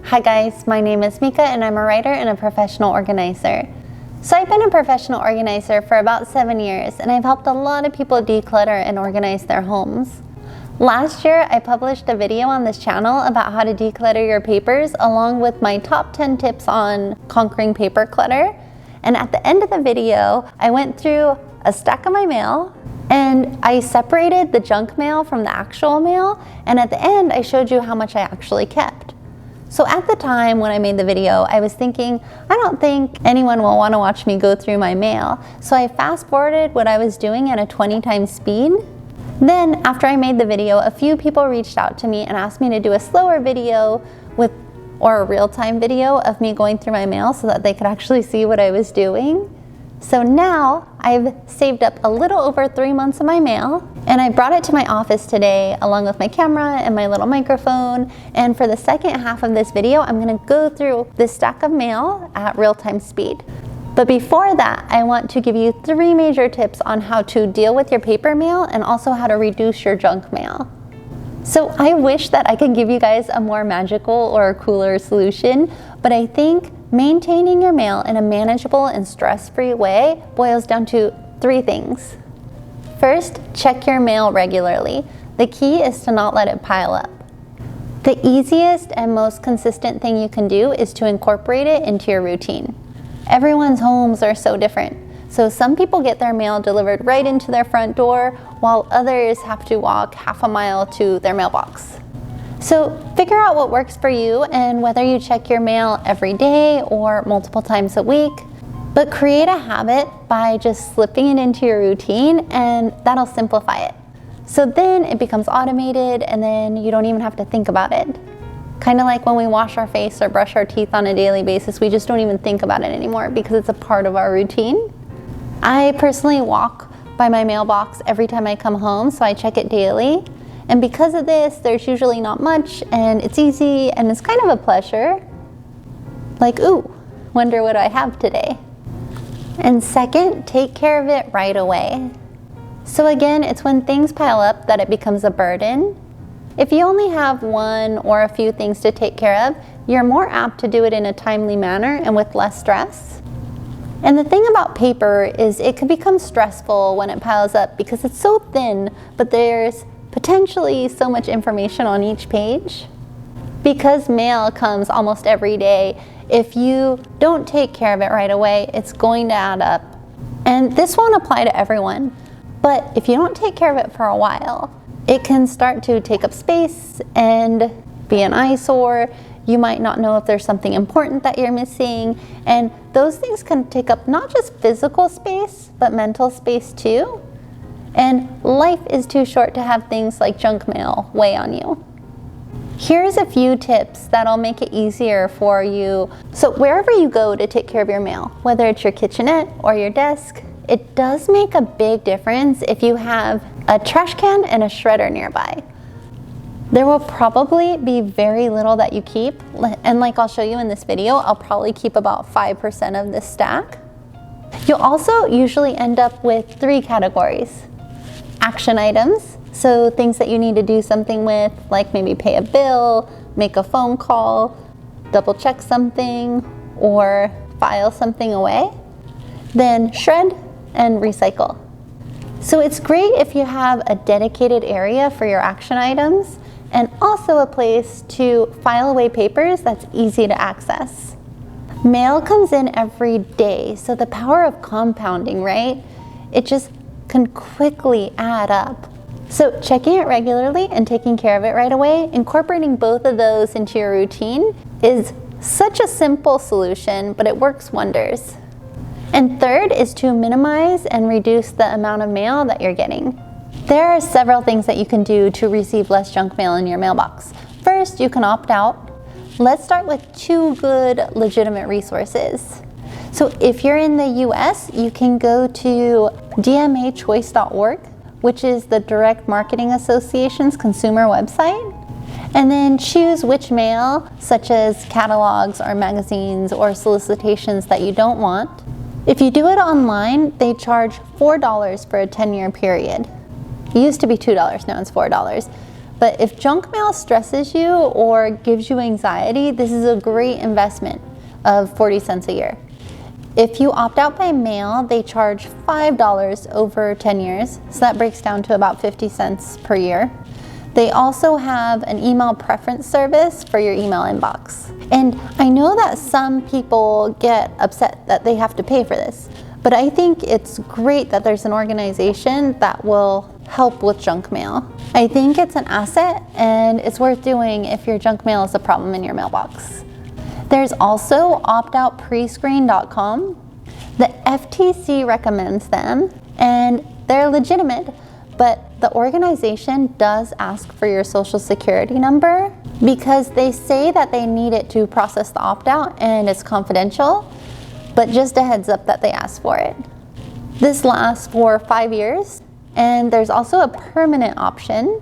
Hi guys, my name is Mika and I'm a writer and a professional organizer. So I've been a professional organizer for about 7 years and I've helped a lot of people declutter and organize their homes. Last year, I published a video on this channel about how to declutter your papers along with my top 10 tips on conquering paper clutter. And at the end of the video, I went through a stack of my mail and I separated the junk mail from the actual mail. And at the end, I showed you how much I actually kept. So at the time when I made the video, I was thinking, I don't think anyone will want to watch me go through my mail. So I fast forwarded what I was doing at a 20 times speed. Then after I made the video, a few people reached out to me and asked me to do a slower video or a real-time video of me going through my mail so that they could actually see what I was doing. So now I've saved up a little over 3 months of my mail and I brought it to my office today along with my camera and my little microphone. And for the second half of this video, I'm gonna go through this stack of mail at real-time speed. But before that, I want to give you 3 major tips on how to deal with your paper mail and also how to reduce your junk mail. So I wish that I could give you guys a more magical or cooler solution, but I think maintaining your mail in a manageable and stress-free way boils down to 3 things. First, check your mail regularly. The key is to not let it pile up. The easiest and most consistent thing you can do is to incorporate it into your routine. Everyone's homes are so different. So some people get their mail delivered right into their front door, while others have to walk half a mile to their mailbox. So figure out what works for you and whether you check your mail every day or multiple times a week, but create a habit by just slipping it into your routine and that'll simplify it. So then it becomes automated and then you don't even have to think about it. Kind of like when we wash our face or brush our teeth on a daily basis, we just don't even think about it anymore because it's a part of our routine. I personally walk by my mailbox every time I come home, so I check it daily. And because of this, there's usually not much and it's easy and it's kind of a pleasure. Like, ooh, wonder what I have today. And second, take care of it right away. So again, it's when things pile up that it becomes a burden. If you only have 1 or a few things to take care of, you're more apt to do it in a timely manner and with less stress. And the thing about paper is it can become stressful when it piles up because it's so thin, but there's potentially so much information on each page. Because mail comes almost every day, if you don't take care of it right away, it's going to add up. And this won't apply to everyone, but if you don't take care of it for a while, it can start to take up space and be an eyesore. You might not know if there's something important that you're missing. And those things can take up not just physical space, but mental space too. And life is too short to have things like junk mail weigh on you. Here's a few tips that'll make it easier for you. So wherever you go to take care of your mail, whether it's your kitchenette or your desk, it does make a big difference if you have a trash can and a shredder nearby. There will probably be very little that you keep, and like I'll show you in this video, I'll probably keep about 5% of this stack. You'll also usually end up with 3 categories. Action items, so things that you need to do something with, like maybe pay a bill, make a phone call, double check something, or file something away. Then shred and recycle. So it's great if you have a dedicated area for your action items and also a place to file away papers that's easy to access. Mail comes in every day, so the power of compounding, right? It just can quickly add up. So checking it regularly and taking care of it right away, incorporating both of those into your routine is such a simple solution, but it works wonders. And third is to minimize and reduce the amount of mail that you're getting. There are several things that you can do to receive less junk mail in your mailbox. First, you can opt out. Let's start with 2 good legitimate resources. So if you're in the US, you can go to dmachoice.org, which is the Direct Marketing Association's consumer website, and then choose which mail, such as catalogs or magazines or solicitations that you don't want. If you do it online, they charge $4 for a 10-year period. It used to be $2, now it's $4. But if junk mail stresses you or gives you anxiety, this is a great investment of 40 cents a year. If you opt out by mail, they charge $5 over 10 years, so that breaks down to about 50 cents per year. They also have an email preference service for your email inbox. And I know that some people get upset that they have to pay for this, but I think it's great that there's an organization that will help with junk mail. I think it's an asset and it's worth doing if your junk mail is a problem in your mailbox. There's also optoutprescreen.com. The FTC recommends them and they're legitimate, but the organization does ask for your social security number because they say that they need it to process the opt-out and it's confidential, but just a heads up that they ask for it. This lasts for 5 years, and there's also a permanent option.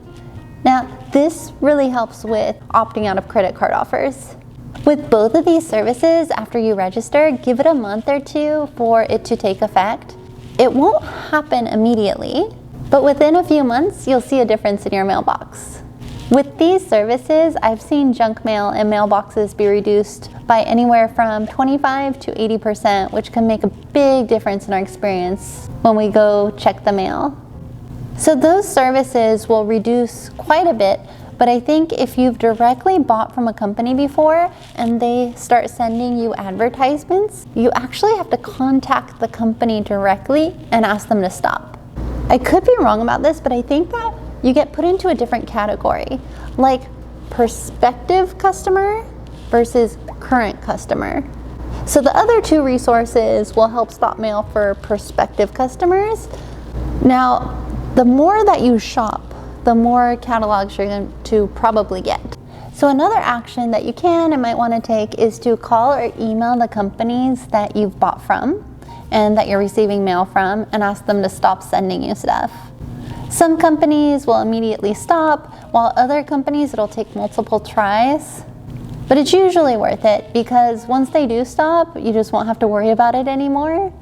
Now, this really helps with opting out of credit card offers. With both of these services, after you register, give it a month or two for it to take effect. It won't happen immediately, but within a few months, you'll see a difference in your mailbox. With these services, I've seen junk mail and mailboxes be reduced by anywhere from 25 to 80%, which can make a big difference in our experience when we go check the mail. So those services will reduce quite a bit, but I think if you've directly bought from a company before and they start sending you advertisements, you actually have to contact the company directly and ask them to stop. I could be wrong about this, but I think that you get put into a different category, like prospective customer versus current customer. So the other two resources will help stop mail for prospective customers. Now, the more that you shop, the more catalogs you're going to probably get. So another action that you can and might want to take is to call or email the companies that you've bought from and that you're receiving mail from and ask them to stop sending you stuff. Some companies will immediately stop, while other companies it'll take multiple tries. But it's usually worth it because once they do stop, you just won't have to worry about it anymore.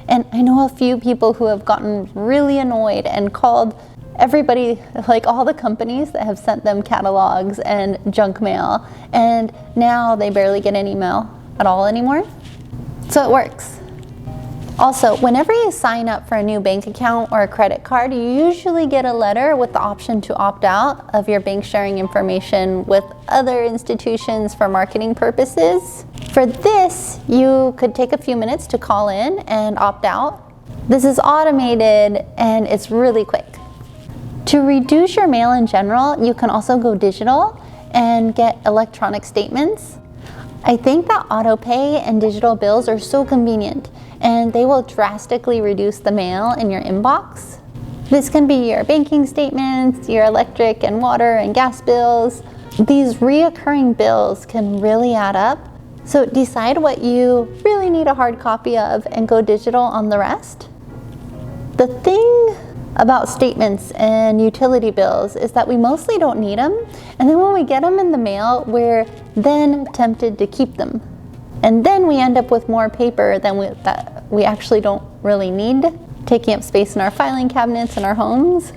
And I know a few people who have gotten really annoyed and called everybody, like all the companies that have sent them catalogs and junk mail, and now they barely get any mail at all anymore. So it works. Also, whenever you sign up for a new bank account or a credit card, you usually get a letter with the option to opt out of your bank sharing information with other institutions for marketing purposes. For this, you could take a few minutes to call in and opt out. This is automated and it's really quick. To reduce your mail in general, you can also go digital and get electronic statements. I think that auto pay and digital bills are so convenient and they will drastically reduce the mail in your inbox. This can be your banking statements, your electric and water and gas bills. These reoccurring bills can really add up. So decide what you really need a hard copy of and go digital on the rest. The thing about statements and utility bills is that we mostly don't need them, and then when we get them in the mail, we're then tempted to keep them. And then we end up with more paper than that we actually don't really need, taking up space in our filing cabinets in our homes.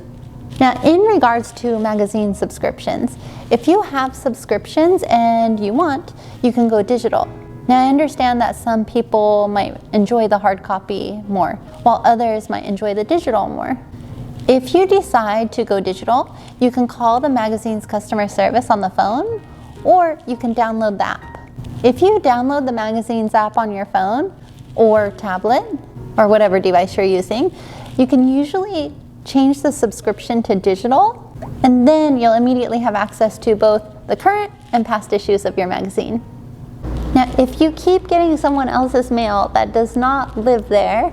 Now, in regards to magazine subscriptions, if you have subscriptions and you want, you can go digital. Now, I understand that some people might enjoy the hard copy more, while others might enjoy the digital more. If you decide to go digital, you can call the magazine's customer service on the phone, or you can download the app. If you download the magazine's app on your phone or tablet, or whatever device you're using, you can usually change the subscription to digital, and then you'll immediately have access to both the current and past issues of your magazine. Now, if you keep getting someone else's mail that does not live there,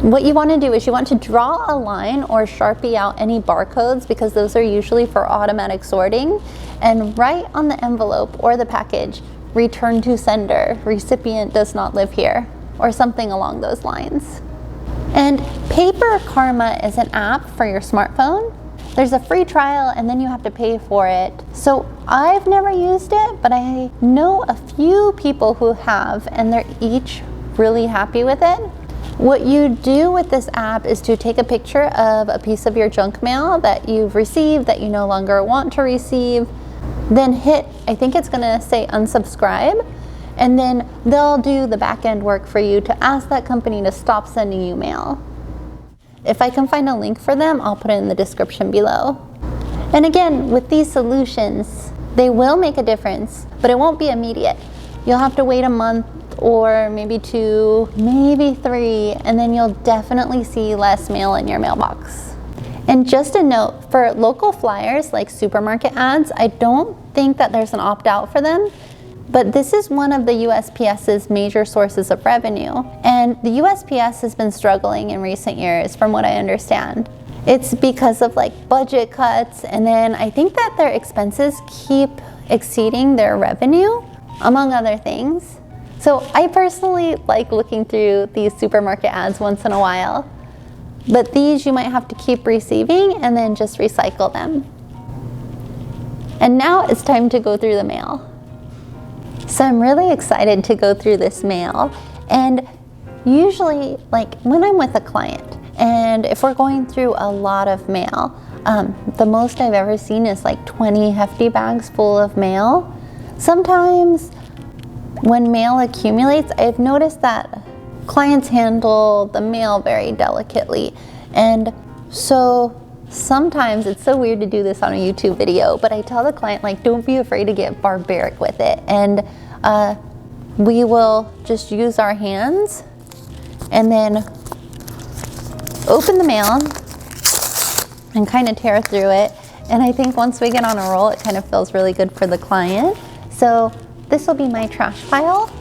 what you want to do is you want to draw a line or Sharpie out any barcodes, because those are usually for automatic sorting, and write on the envelope or the package, return to sender, recipient does not live here, or something along those lines. And Paper Karma is an app for your smartphone. There's a free trial and then you have to pay for it. So I've never used it, but I know a few people who have, and they're each really happy with it. What you do with this app is to take a picture of a piece of your junk mail that you've received that you no longer want to receive, then hit, I think it's gonna say unsubscribe, and then they'll do the back end work for you to ask that company to stop sending you mail. If I can find a link for them, I'll put it in the description below. And again, with these solutions, they will make a difference, but it won't be immediate. You'll have to wait a month or maybe 2, maybe 3, and then you'll definitely see less mail in your mailbox. And just a note, for local flyers like supermarket ads, I don't think that there's an opt-out for them, but this is one of the USPS's major sources of revenue. And the USPS has been struggling in recent years, from what I understand. It's because of like budget cuts, and then I think that their expenses keep exceeding their revenue, among other things. So I personally like looking through these supermarket ads once in a while, but these you might have to keep receiving and then just recycle them. And now it's time to go through the mail. So I'm really excited to go through this mail, and usually like when I'm with a client and if we're going through a lot of mail, the most I've ever seen is like 20 hefty bags full of mail. Sometimes when mail accumulates, I've noticed that clients handle the mail very delicately. And so sometimes it's so weird to do this on a YouTube video, but I tell the client, like, don't be afraid to get barbaric with it. And we will just use our hands and then open the mail and kind of tear through it. And I think once we get on a roll, it kind of feels really good for the client. So this will be my trash pile,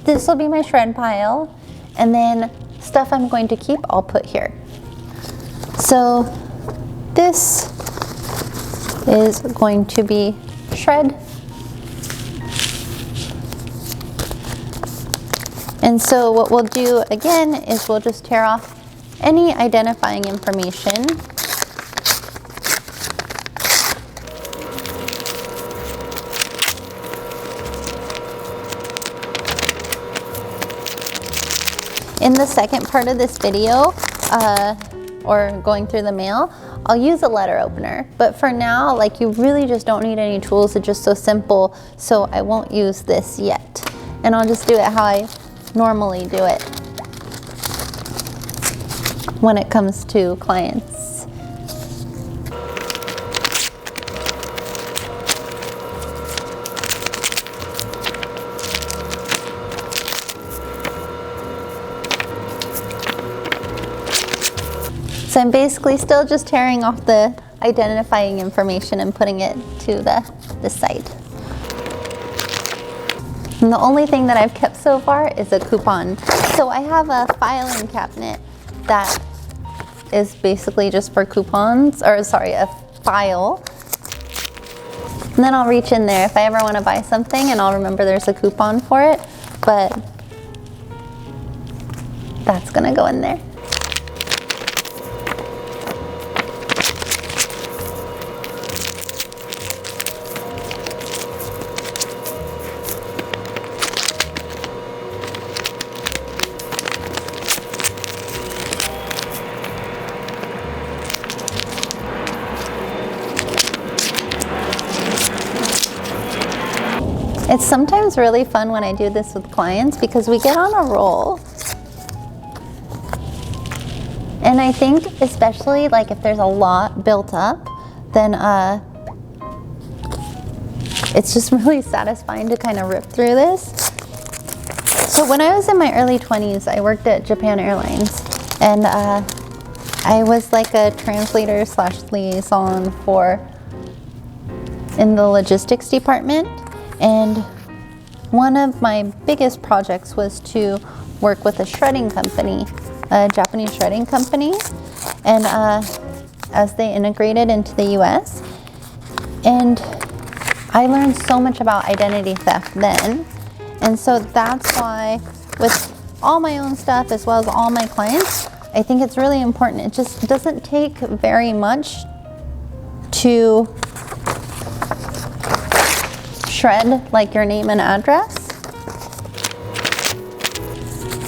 this will be my shred pile, and then stuff I'm going to keep, I'll put here. So this is going to be shred. And so what we'll do again is we'll just tear off any identifying information. In the second part of this video, or going through the mail, I'll use a letter opener. But for now, like, you really just don't need any tools. It's just so simple, so I won't use this yet. And I'll just do it how I normally do it when it comes to clients. So I'm basically still just tearing off the identifying information and putting it to the side. And the only thing that I've kept so far is a coupon. So I have a filing cabinet that is basically just for coupons, or sorry, a file. And then I'll reach in there if I ever want to buy something, and I'll remember there's a coupon for it, but that's gonna go in there. It's sometimes really fun when I do this with clients because we get on a roll. And I think especially like if there's a lot built up, then it's just really satisfying to kind of rip through this. So when I was in my early 20s, I worked at Japan Airlines, and I was like a translator / liaison in the logistics department. And one of my biggest projects was to work with a shredding company, a Japanese shredding company, and as they integrated into the US. And I learned so much about identity theft then. And so that's why with all my own stuff as well as all my clients, I think it's really important. It just doesn't take very much to shred like your name and address.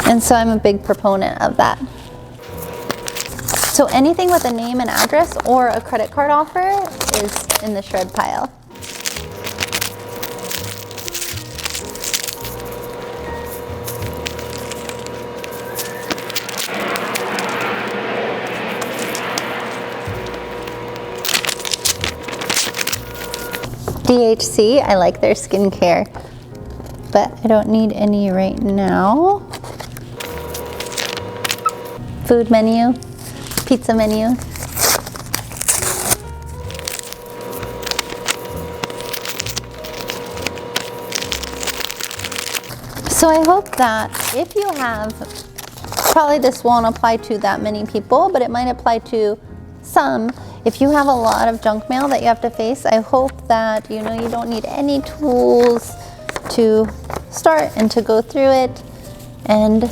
And so I'm a big proponent of that. So anything with a name and address or a credit card offer is in the shred pile. DHC, I like their skincare, but I don't need any right now. Food menu, pizza menu. So I hope that if you have, probably this won't apply to that many people, but it might apply to some. If you have a lot of junk mail that you have to face, I hope that you know you don't need any tools to start and to go through it. And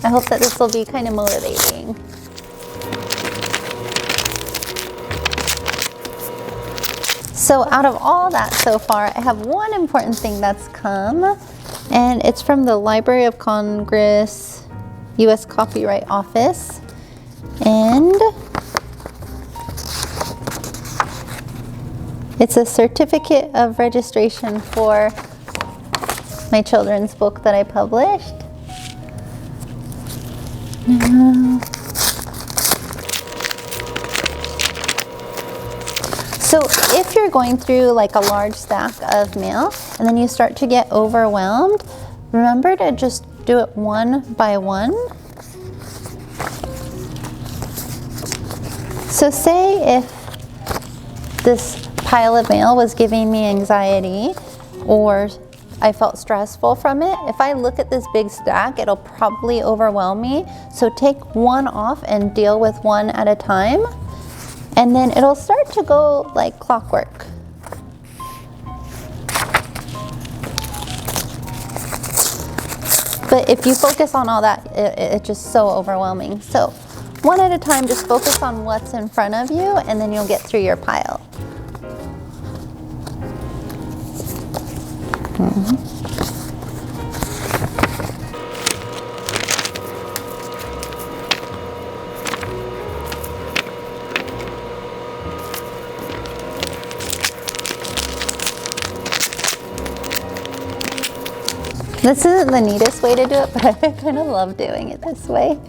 I hope that this will be kind of motivating. So out of all that so far, I have one important thing that's come, and it's from the Library of Congress, U.S. Copyright Office. And it's a certificate of registration for my children's book that I published. So if you're going through like a large stack of mail and then you start to get overwhelmed, remember to just do it one by one. So say if this pile of mail was giving me anxiety or I felt stressful from it, if I look at this big stack, it'll probably overwhelm me. So take one off and deal with one at a time, and then it'll start to go like clockwork. But if you focus on all that, it's just so overwhelming. So one at a time, just focus on what's in front of you, and then you'll get through your pile. This isn't the neatest way to do it, but I kind of love doing it this way.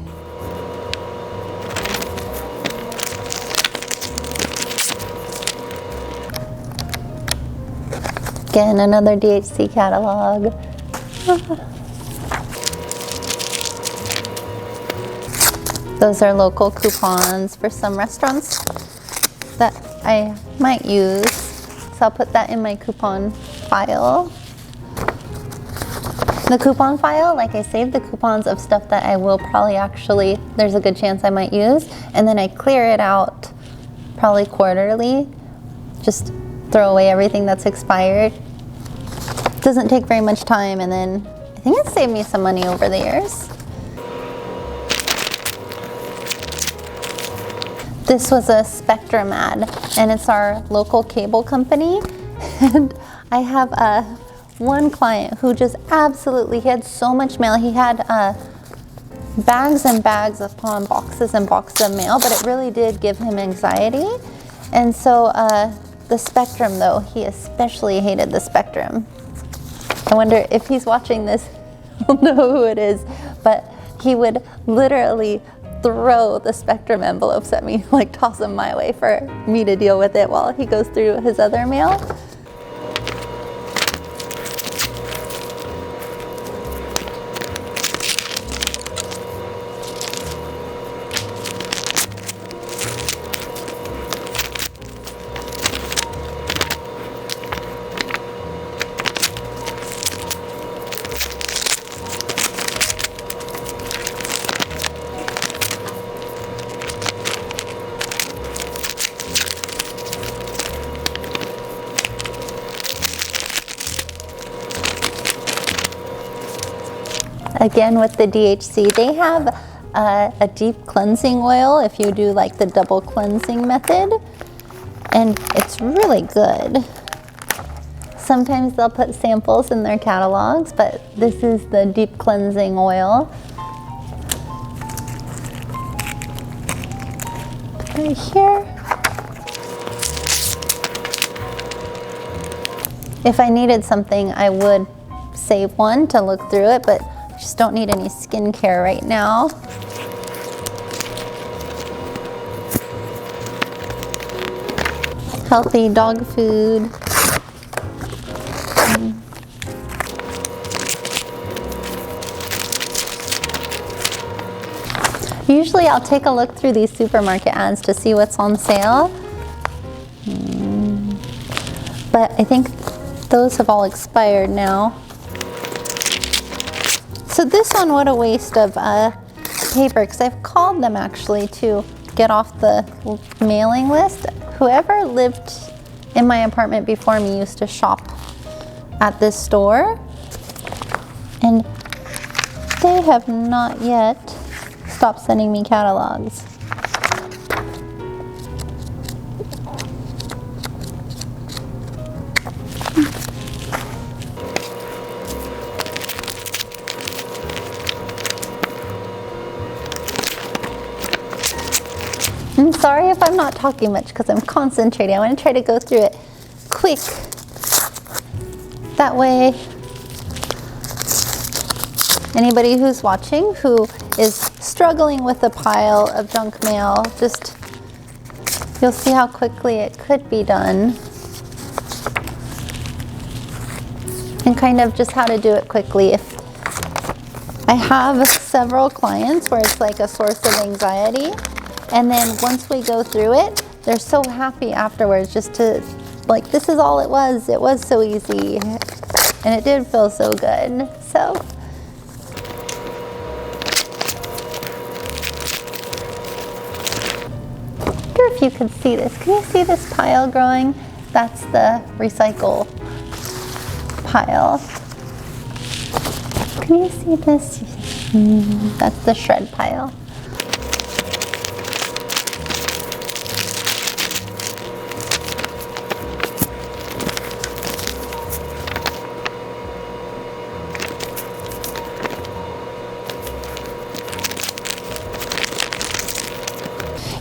Again, another DHC catalog. Those are local coupons for some restaurants that I might use. So I'll put that in my coupon file. The coupon file, like I save the coupons of stuff that I will probably actually, there's a good chance I might use, and then I clear it out probably quarterly. Just throw away everything that's expired. Doesn't take very much time, and then I think it saved me some money over the years. This was a Spectrum ad, and it's our local cable company. And I have one client who just absolutely, he had so much mail. He had bags and bags upon boxes and boxes of mail, but it really did give him anxiety. And so the Spectrum, though, he especially hated the Spectrum. I wonder if he's watching this, he'll know who it is, but he would literally throw the Spectrum envelopes at me, like toss them my way for me to deal with it while he goes through his other mail. Again, with the DHC, they have a deep cleansing oil if you do like the double cleansing method, and it's really good. Sometimes they'll put samples in their catalogs, but this is the deep cleansing oil, right here. If I needed something, I would save one to look through it, but I just don't need any skincare right now. Healthy dog food. Usually I'll take a look through these supermarket ads to see what's on sale. But I think those have all expired now. So this one, what a waste of paper, because I've called them actually to get off the mailing list. Whoever lived in my apartment before me used to shop at this store, and they have not yet stopped sending me catalogs. I'm sorry if I'm not talking much because I'm concentrating. I want to try to go through it quick. That way, anybody who's watching who is struggling with a pile of junk mail, just you'll see how quickly it could be done. And kind of just how to do it quickly. If I have several clients where it's like a source of anxiety, and then once we go through it, they're so happy afterwards just to, like, this is all it was so easy, and it did feel so good. So I wonder if you could see this. Can you see this pile growing? That's the recycle pile. Can you see this? That's the shred pile.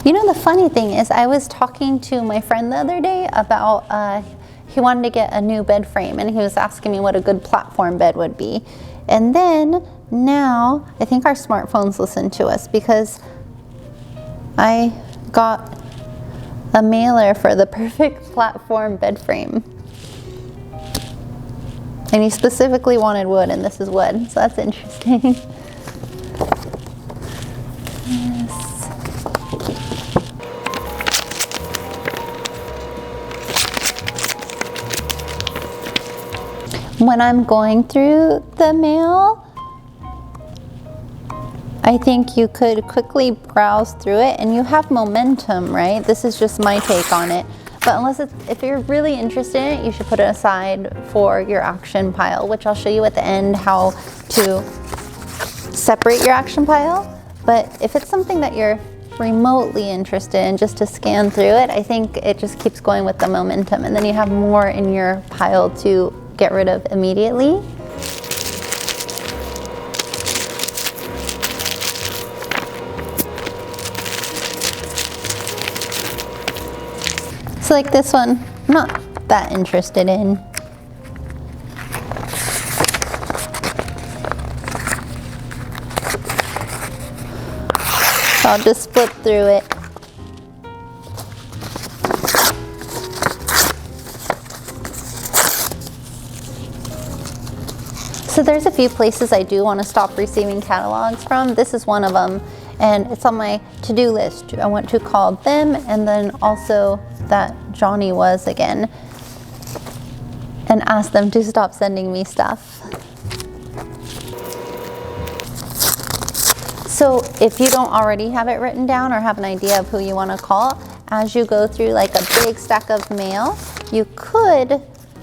You know, the funny thing is, I was talking to my friend the other day about, he wanted to get a new bed frame, and he was asking me what a good platform bed would be. And then now, I think our smartphones listen to us, because I got a mailer for the perfect platform bed frame. And he specifically wanted wood, and this is wood, so that's interesting. When I'm going through the mail, I think you could quickly browse through it, and you have momentum, right? This is just my take on it. But if you're really interested in it, you should put it aside for your action pile, which I'll show you at the end how to separate your action pile. But if it's something that you're remotely interested in, just to scan through it, I think it just keeps going with the momentum, and then you have more in your pile to get rid of immediately. So like this one, I'm not that interested in. So I'll just flip through it. So there's a few places I do want to stop receiving catalogs from. This is one of them, and it's on my to-do list. I want to call them, and then also that Johnny was again, and ask them to stop sending me stuff. So if you don't already have it written down or have an idea of who you want to call, as you go through like a big stack of mail, you could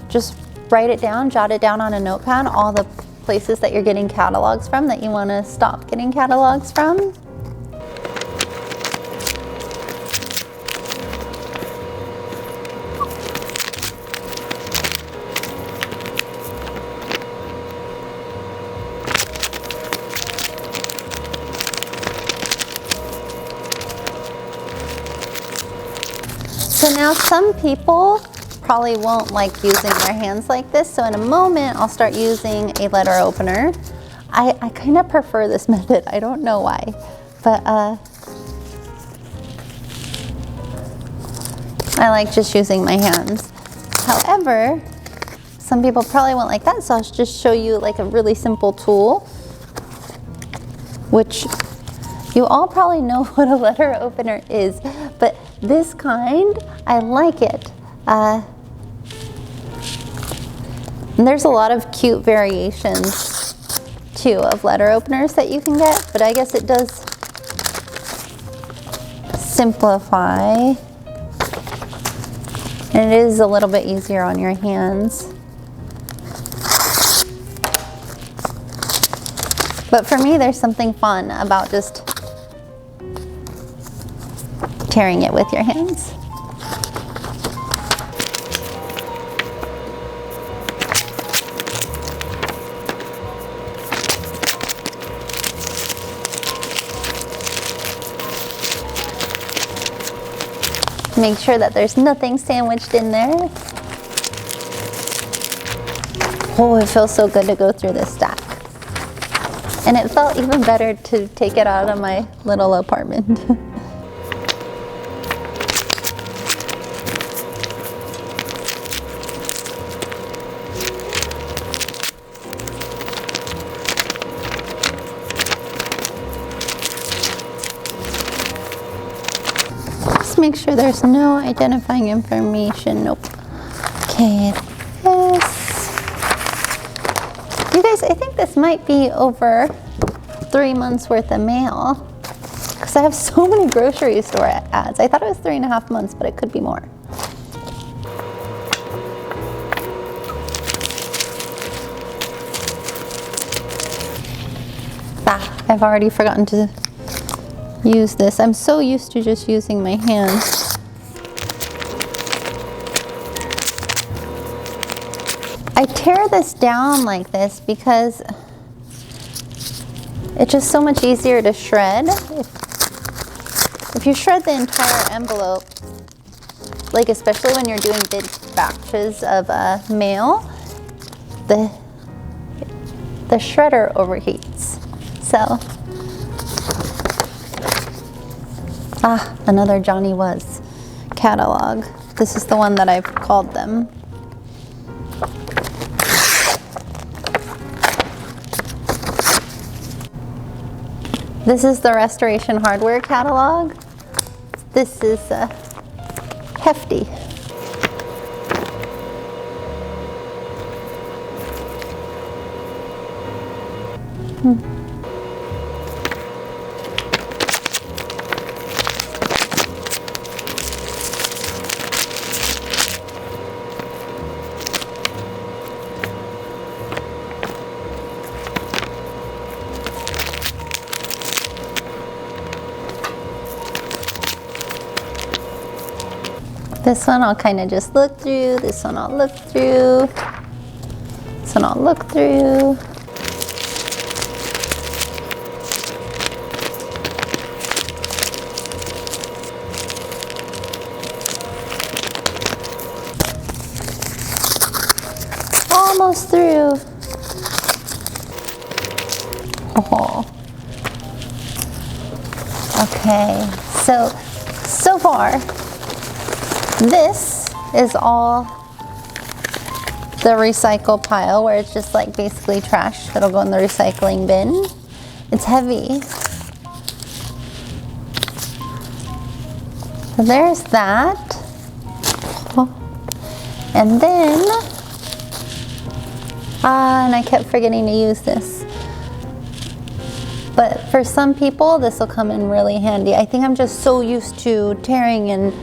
just write it down, jot it down on a notepad, all the places that you're getting catalogs from that you want to stop getting catalogs from. some people probably won't like using their hands like this, so in a moment I'll start using a letter opener. I kind of prefer this method. I don't know why, but I like just using my hands. However, some people probably won't like that, so I'll just show you like a really simple tool, which you all probably know what a letter opener is, but this kind, I like it. And there's a lot of cute variations too of letter openers that you can get, but I guess it does simplify. And it is a little bit easier on your hands. But for me, there's something fun about just tearing it with your hands. Make sure that there's nothing sandwiched in there. Oh, it feels so good to go through this stack. And it felt even better to take it out of my little apartment. Make sure there's no identifying information. Nope. Okay, this. You guys, I think this might be over 3 months worth of mail because I have so many grocery store ads. I thought it was 3.5 months, but it could be more. I've already forgotten to use this. I'm so used to just using my hands. I tear this down like this because it's just so much easier to shred. If you shred the entire envelope, like especially when you're doing big batches of mail, the shredder overheats. So another Johnny Was catalog. This is the one that I've called them. This is the Restoration Hardware catalog. This is hefty. This one I'll kind of just look through. This one I'll look through. This one I'll look through. Almost through. Oh. Okay, so far, this is all the recycle pile where it's just like basically trash that'll go in the recycling bin. It's heavy. So there's that. And then, and I kept forgetting to use this. But for some people, this will come in really handy. I think I'm just so used to tearing, and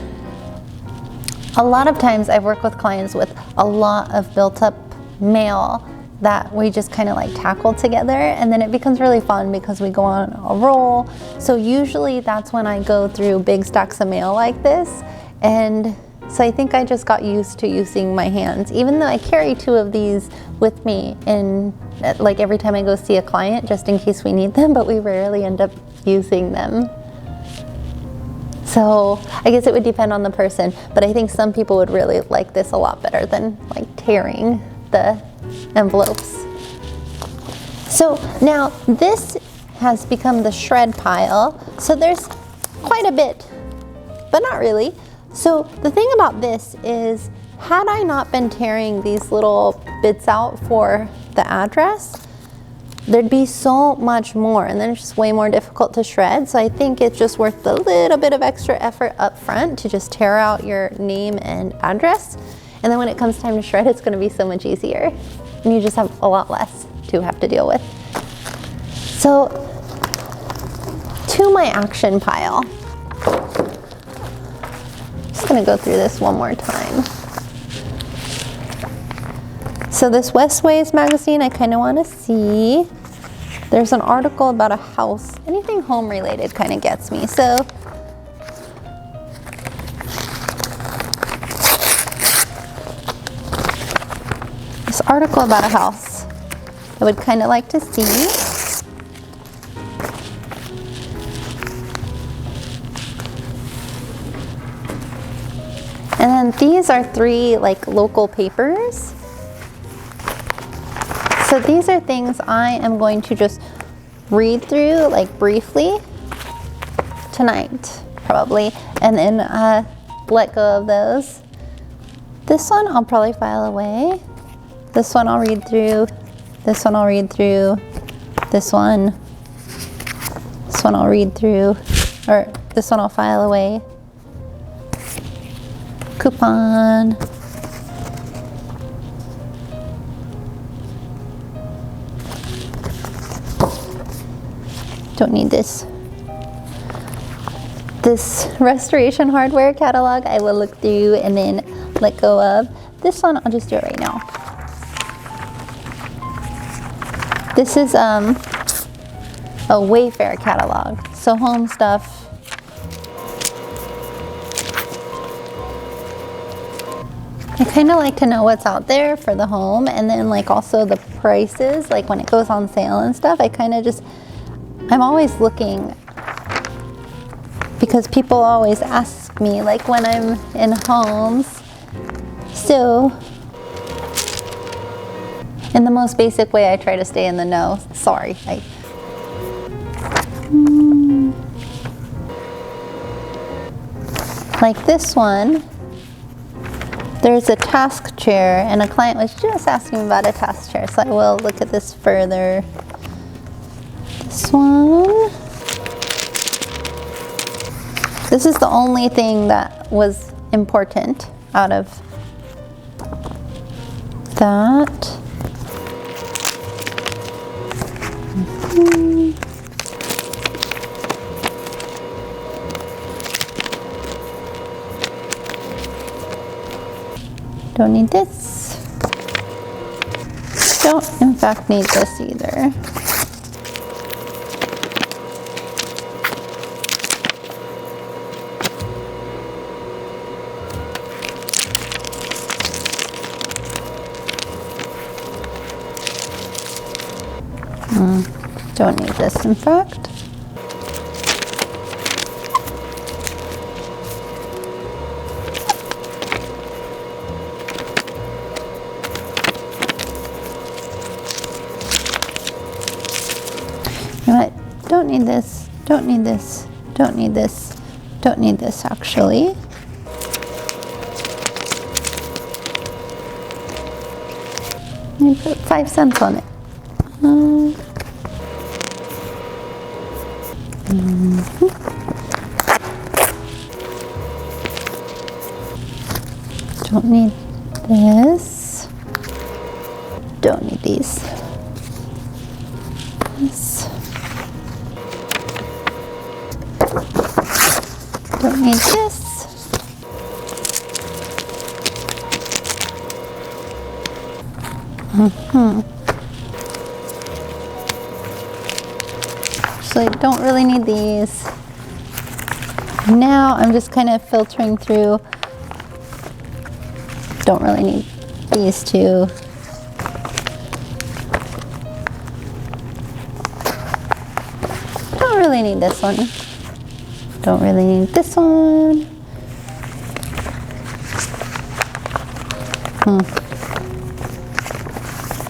a lot of times I've worked with clients with a lot of built up mail that we just kind of like tackle together, and then it becomes really fun because we go on a roll. So usually that's when I go through big stacks of mail like this, and so I think I just got used to using my hands, even though I carry 2 of these with me in like every time I go see a client just in case we need them, but we rarely end up using them. So I guess it would depend on the person, but I think some people would really like this a lot better than like tearing the envelopes. So now this has become the shred pile. So there's quite a bit, but not really. So the thing about this is, had I not been tearing these little bits out for the address, there'd be so much more, and then it's just way more difficult to shred. So I think it's just worth a little bit of extra effort up front to just tear out your name and address. And then when it comes time to shred, it's gonna be so much easier. And you just have a lot less to have to deal with. So to my action pile. Just gonna go through this one more time. So this Westways magazine, I kind of want to see. There's an article about a house. Anything home related kind of gets me. So this article about a house I would kind of like to see. And then these are 3 like local papers. So these are things I am going to just read through like briefly tonight, probably, and then let go of those. This one I'll probably file away. This one I'll read through. This one I'll read through. This one I'll read through, or this one I'll file away. Coupon. Don't need this. This restoration hardware catalog I will look through and then let go of. This one I'll just do it right now. This is a Wayfair catalog, so home stuff. I kind of like to know what's out there for the home, and then like also the prices, like when it goes on sale and stuff. I'm always looking, because people always ask me like when I'm in homes. So in the most basic way, I try to stay in the know. Sorry. Like this one. There's a task chair, and a client was just asking about a task chair, so I will look at this further. This one. This is the only thing that was important out of that. Don't need this. Don't in fact need this either. Don't need this in fact. Don't need this, don't need this, don't need this, don't need this actually. Let me put 5 cents on it. Don't need this. Don't need these. This. Don't need this. So I don't really need these. Now I'm just kind of filtering through. Don't really need these two. Don't really need this one. Don't really need this one.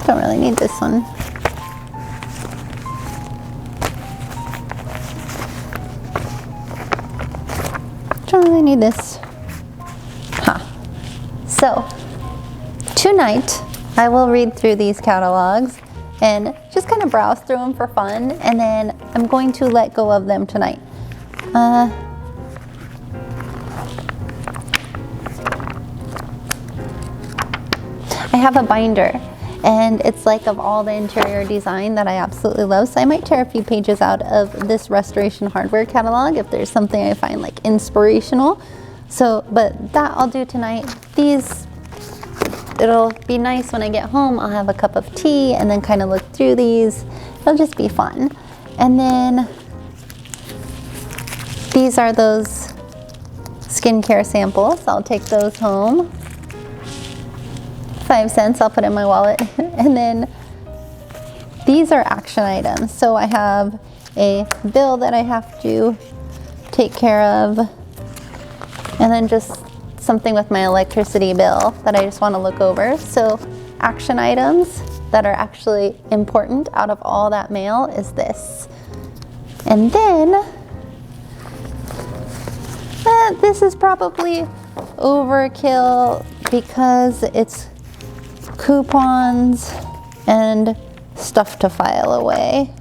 Don't really need this one. Don't really need this. So, tonight I will read through these catalogs and just kind of browse through them for fun, and then I'm going to let go of them tonight. I have a binder, and it's like of all the interior design that I absolutely love, so I might tear a few pages out of this restoration hardware catalog if there's something I find like inspirational. So, but that I'll do tonight. These, it'll be nice when I get home. I'll have a cup of tea and then kind of look through these. It'll just be fun. And then these are those skincare samples. I'll take those home. 5 cents, I'll put in my wallet. And then these are action items. So I have a bill that I have to take care of, and then just something with my electricity bill that I just want to look over. So action items that are actually important out of all that mail is this. And then this is probably overkill because it's coupons and stuff to file away.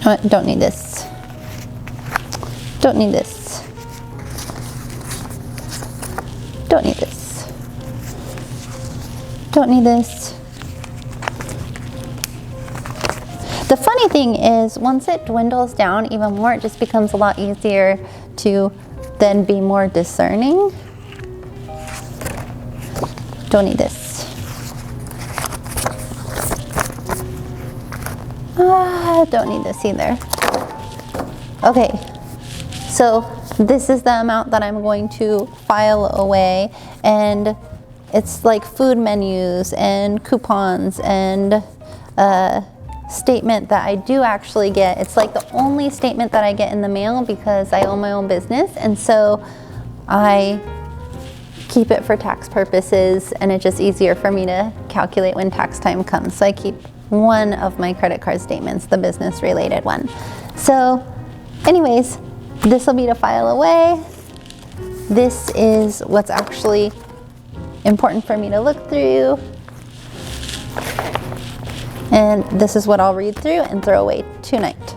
No, don't need this. Don't need this. Don't need this. Don't need this. The funny thing is, once it dwindles down even more, it just becomes a lot easier to then be more discerning. Don't need this. Don't need this either. Okay, so this is the amount that I'm going to file away, and it's like food menus and coupons and statement that I do actually get. It's like the only statement that I get in the mail because I own my own business, and so I keep it for tax purposes, and it's just easier for me to calculate when tax time comes. So I keep one of my credit card statements, the business related one. So anyways, this will be to file away. This is what's actually important for me to look through. And this is what I'll read through and throw away tonight.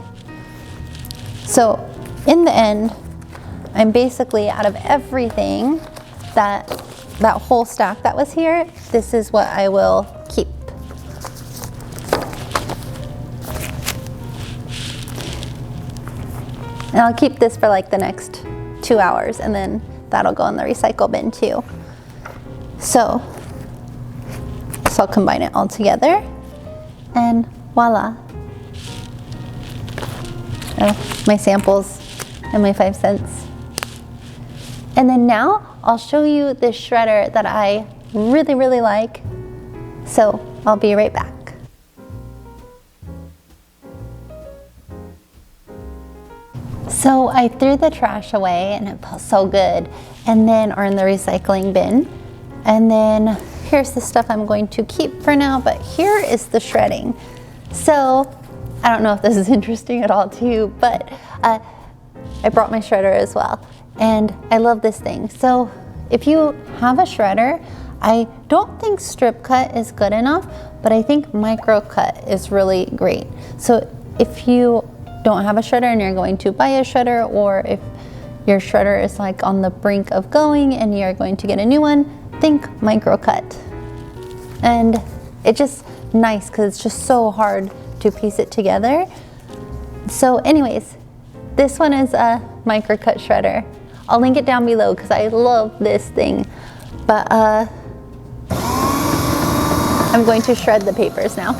So in the end, I'm basically out of everything that whole stack that was here, this is what I will keep. And I'll keep this for like the next 2 hours, and then that'll go in the recycle bin too. So I'll combine it all together, and voila. My samples and my 5 cents. And then now I'll show you this shredder that I really, really like. So I'll be right back. So I threw the trash away and it felt so good. And then, or in the recycling bin. And then here's the stuff I'm going to keep for now, but here is the shredding. So I don't know if this is interesting at all to you, but I brought my shredder as well. And I love this thing. So if you have a shredder, I don't think strip cut is good enough, but I think micro cut is really great. So if you don't have a shredder and you're going to buy a shredder, or if your shredder is like on the brink of going and you're going to get a new one, think micro cut. And it's just nice because it's just so hard to piece it together. So anyways, this one is a micro cut shredder. I'll link it down below because I love this thing. But I'm going to shred the papers now.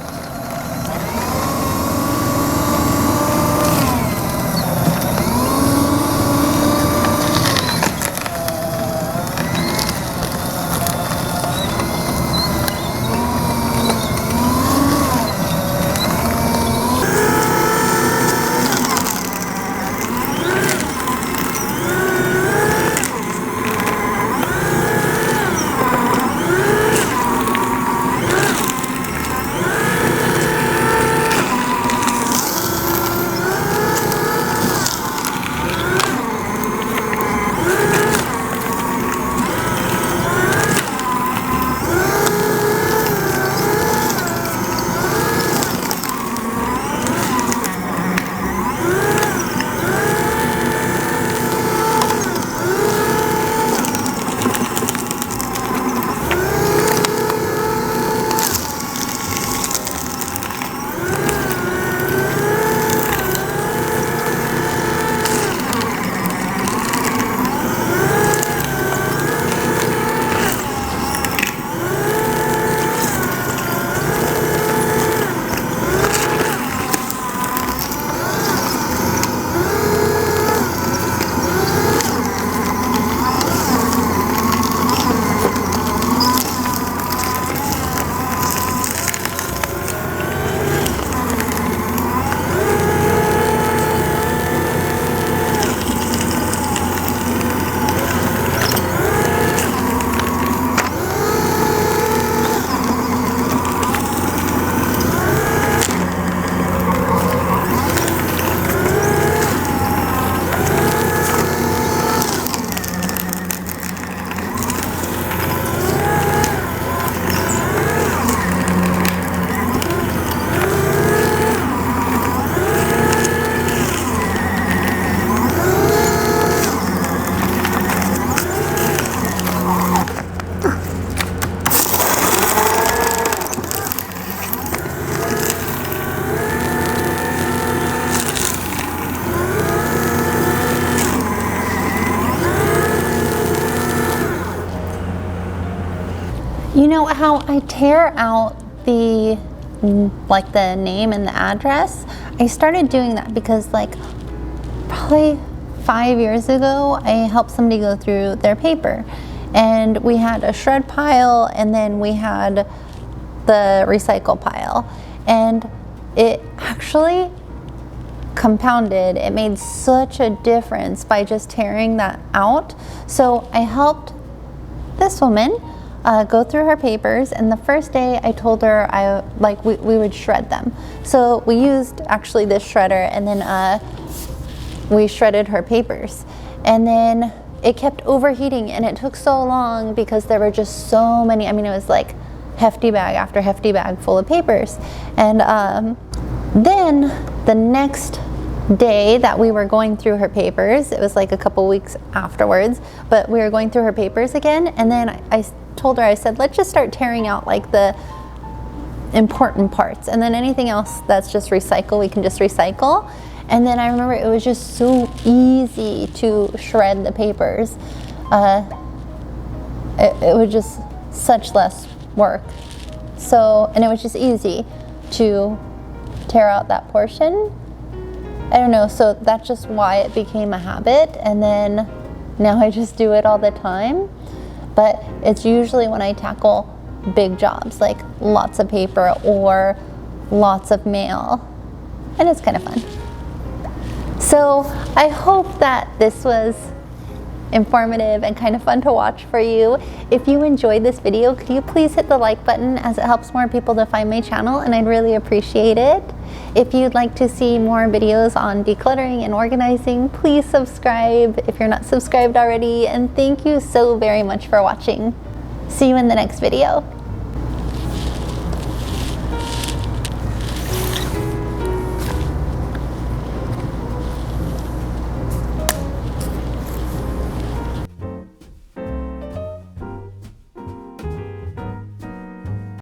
Now, how I tear out the name and the address, I started doing that because probably 5 years ago, I helped somebody go through their paper, and we had a shred pile and then we had the recycle pile, and it actually compounded. It made such a difference by just tearing that out. So I helped this woman go through her papers, and the first day I told her we would shred them. So we used actually this shredder, and then we shredded her papers, and then it kept overheating, and it took so long because there were just so many. I mean, it was like hefty bag after hefty bag full of papers. And then the next day that we were going through her papers, it was like a couple weeks afterwards, but we were going through her papers again, and then I told her, I said, let's just start tearing out the important parts, and then anything else that's just recycle, we can just recycle. And then I remember it was just so easy to shred the papers. It was just such less work. So, and it was just easy to tear out that portion. I don't know, so that's just why it became a habit, and then now I just do it all the time. But it's usually when I tackle big jobs, like lots of paper or lots of mail, and it's kind of fun. So I hope that this was informative and kind of fun to watch for you. If you enjoyed this video, could you please hit the like button, as it helps more people to find my channel, and I'd really appreciate it. If you'd like to see more videos on decluttering and organizing, please subscribe if you're not subscribed already, and thank you so very much for watching. See you in the next video.